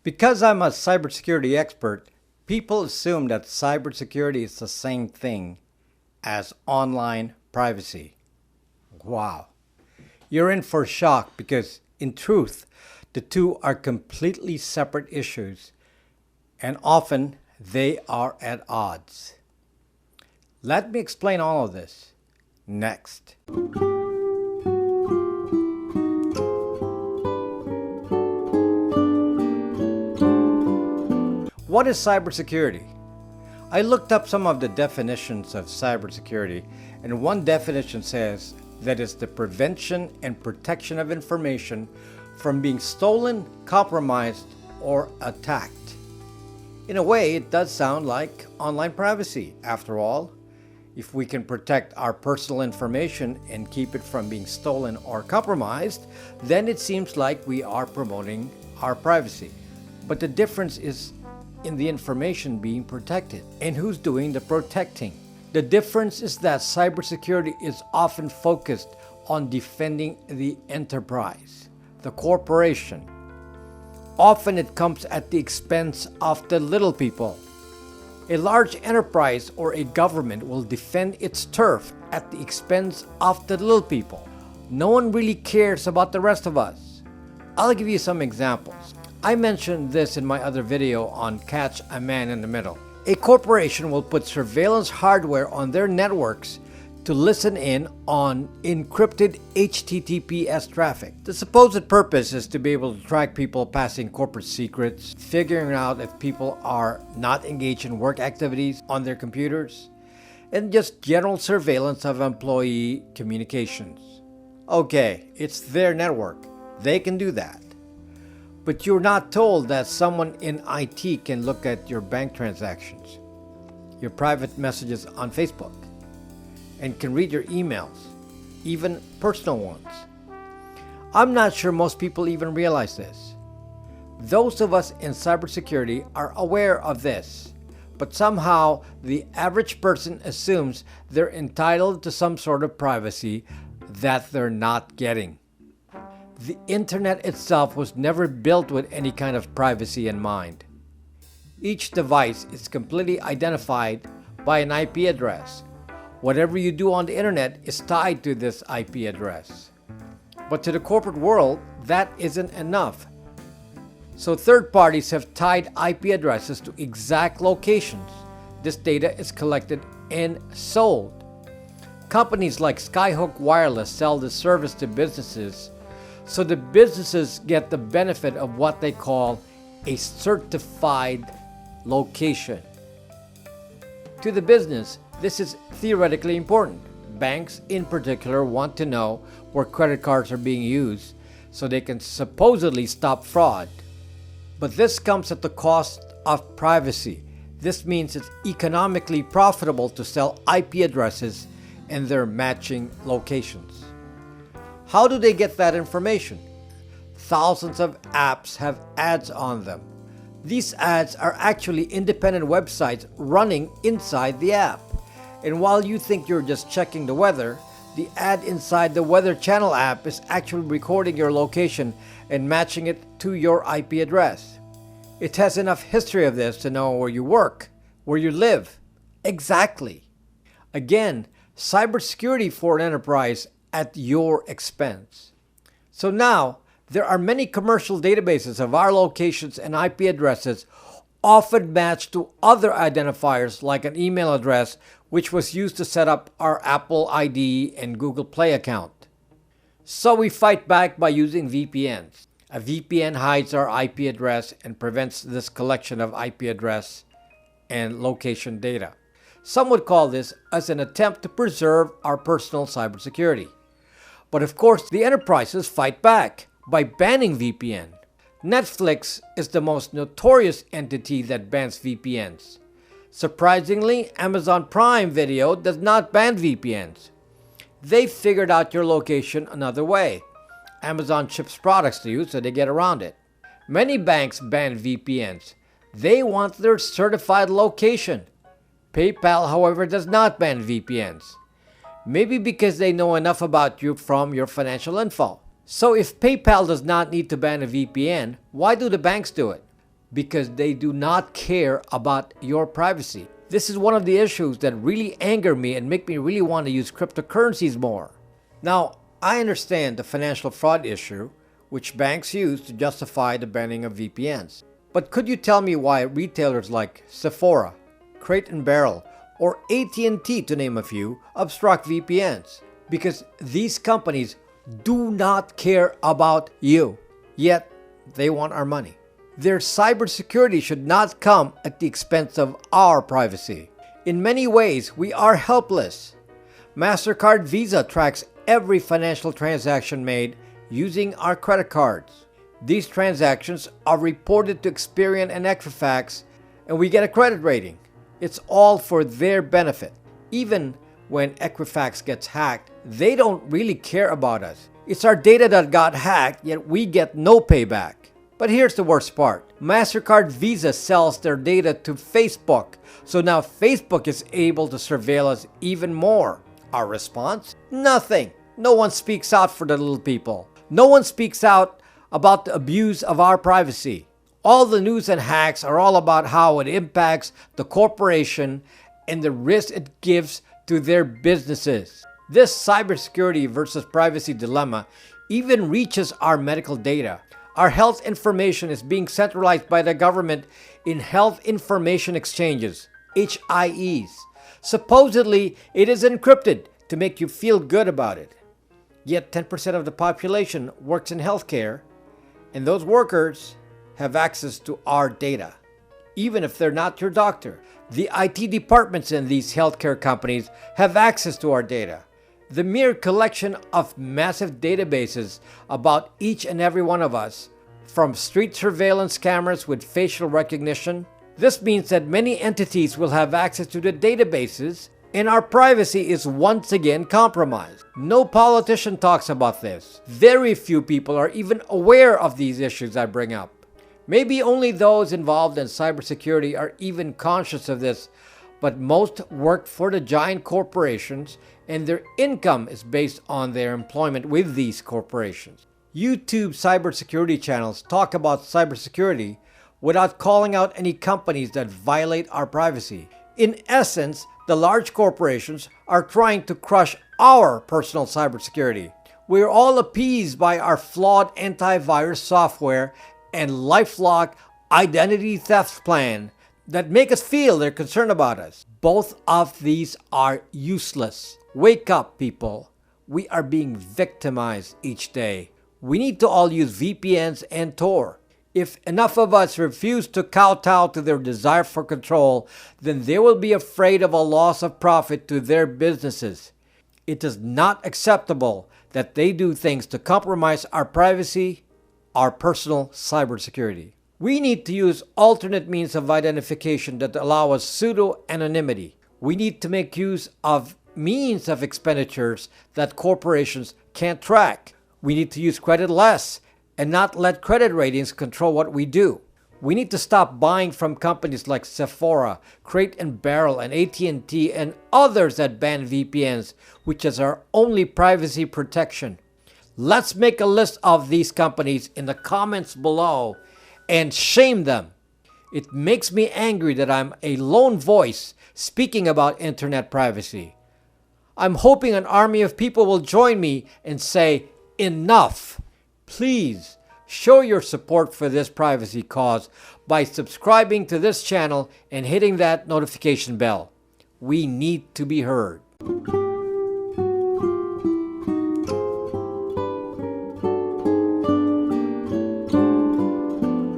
Because I'm a cybersecurity expert, people assume that cybersecurity is the same thing as online privacy. Wow. You're in for a shock because, in truth, the two are completely separate issues, and often they are at odds. Let me explain all of this next. What is cybersecurity? I looked up some of the definitions of cybersecurity, and one definition says that it's the prevention and protection of information from being stolen, compromised, or attacked. In a way, it does sound like online privacy. After all, if we can protect our personal information and keep it from being stolen or compromised, then it seems like we are promoting our privacy. But the difference is in the information being protected and who's doing the protecting. The difference is that cybersecurity is often focused on defending the enterprise, the corporation. Often it comes at the expense of the little people. A large enterprise or a government will defend its turf at the expense of the little people. No one really cares about the rest of us. I'll give you some examples. I mentioned this in my other video on Catch a Man in the Middle. A corporation will put surveillance hardware on their networks to listen in on encrypted HTTPS traffic. The supposed purpose is to be able to track people passing corporate secrets, figuring out if people are not engaged in work activities on their computers, and just general surveillance of employee communications. Okay, it's their network. They can do that. But you're not told that someone in IT can look at your bank transactions, your private messages on Facebook, and can read your emails, even personal ones. I'm not sure most people even realize this. Those of us in cybersecurity are aware of this, but somehow the average person assumes they're entitled to some sort of privacy that they're not getting. The internet itself was never built with any kind of privacy in mind. Each device is completely identified by an IP address. Whatever you do on the internet is tied to this IP address. But to the corporate world, that isn't enough. So third parties have tied IP addresses to exact locations. This data is collected and sold. Companies like Skyhook Wireless sell this service to businesses, so the businesses get the benefit of what they call a certified location. To the business, this is theoretically important. Banks in particular want to know where credit cards are being used so they can supposedly stop fraud. But this comes at the cost of privacy. This means it's economically profitable to sell IP addresses and their matching locations. How do they get that information? Thousands of apps have ads on them. These ads are actually independent websites running inside the app. And while you think you're just checking the weather, the ad inside the Weather Channel app is actually recording your location and matching it to your IP address. It has enough history of this to know where you work, where you live. Exactly. Again, cybersecurity for an enterprise at your expense. So now, there are many commercial databases of our locations and IP addresses often matched to other identifiers like an email address which was used to set up our Apple ID and Google Play account. So we fight back by using VPNs. A VPN hides our IP address and prevents this collection of IP address and location data. Some would call this as an attempt to preserve our personal cybersecurity. But of course, the enterprises fight back by banning VPN. Netflix is the most notorious entity that bans VPNs. Surprisingly, Amazon Prime Video does not ban VPNs. They figured out your location another way. Amazon ships products to you, so they get around it. Many banks ban VPNs. They want their certified location. PayPal, however, does not ban VPNs. Maybe because they know enough about you from your financial info. So if PayPal does not need to ban a VPN, why do the banks do it? because they do not care about your privacy. This is one of the issues that really anger me and make me really want to use cryptocurrencies more. Now, I understand the financial fraud issue, which banks use to justify the banning of VPNs. But could you tell me why retailers like Sephora, Crate and Barrel, or AT&T, to name a few, obstruct VPNs? Because these companies do not care about you, yet they want our money. Their cybersecurity should not come at the expense of our privacy. In many ways, we are helpless. MasterCard Visa tracks every financial transaction made using our credit cards. These transactions are reported to Experian and Equifax, and we get a credit rating. It's all for their benefit. Even when Equifax gets hacked, they don't really care about us. It's our data that got hacked, yet we get no payback. But here's the worst part. MasterCard Visa sells their data to Facebook, so now Facebook is able to surveil us even more. Our response? Nothing. No one speaks out for the little people. No one speaks out about the abuse of our privacy. All the news and hacks are all about how it impacts the corporation and the risk it gives to their businesses. This cybersecurity versus privacy dilemma even reaches our medical data. Our health information is being centralized by the government in health information exchanges, HIEs. Supposedly, it is encrypted to make you feel good about it. Yet 10% of the population works in healthcare, and those workers have access to our data, even if they're not your doctor. The IT departments in these healthcare companies have access to our data. The mere collection of massive databases about each and every one of us, from street surveillance cameras with facial recognition, this means that many entities will have access to the databases, and our privacy is once again compromised. No politician talks about this. Very few people are even aware of these issues I bring up. Maybe only those involved in cybersecurity are even conscious of this, but most work for the giant corporations, and their income is based on their employment with these corporations. YouTube cybersecurity channels talk about cybersecurity without calling out any companies that violate our privacy. In essence, the large corporations are trying to crush our personal cybersecurity. We're all appeased by our flawed antivirus software and LifeLock identity theft plan that make us feel they're concerned about us. Both of these are useless. Wake up, people. We are being victimized each day. We need to all use VPNs and Tor. If enough of us refuse to kowtow to their desire for control, then they will be afraid of a loss of profit to their businesses. It is not acceptable that they do things to compromise our privacy, our personal cybersecurity. We need to use alternate means of identification that allow us pseudo-anonymity. We need to make use of means of expenditures that corporations can't track. We need to use credit less and not let credit ratings control what we do. We need to stop buying from companies like Sephora, Crate and Barrel, and AT&T, and others that ban VPNs, which is our only privacy protection. Let's make a list of these companies in the comments below and shame them. It makes me angry that I'm a lone voice speaking about internet privacy. I'm hoping an army of people will join me and say, enough. Please show your support for this privacy cause by subscribing to this channel and hitting that notification bell. We need to be heard.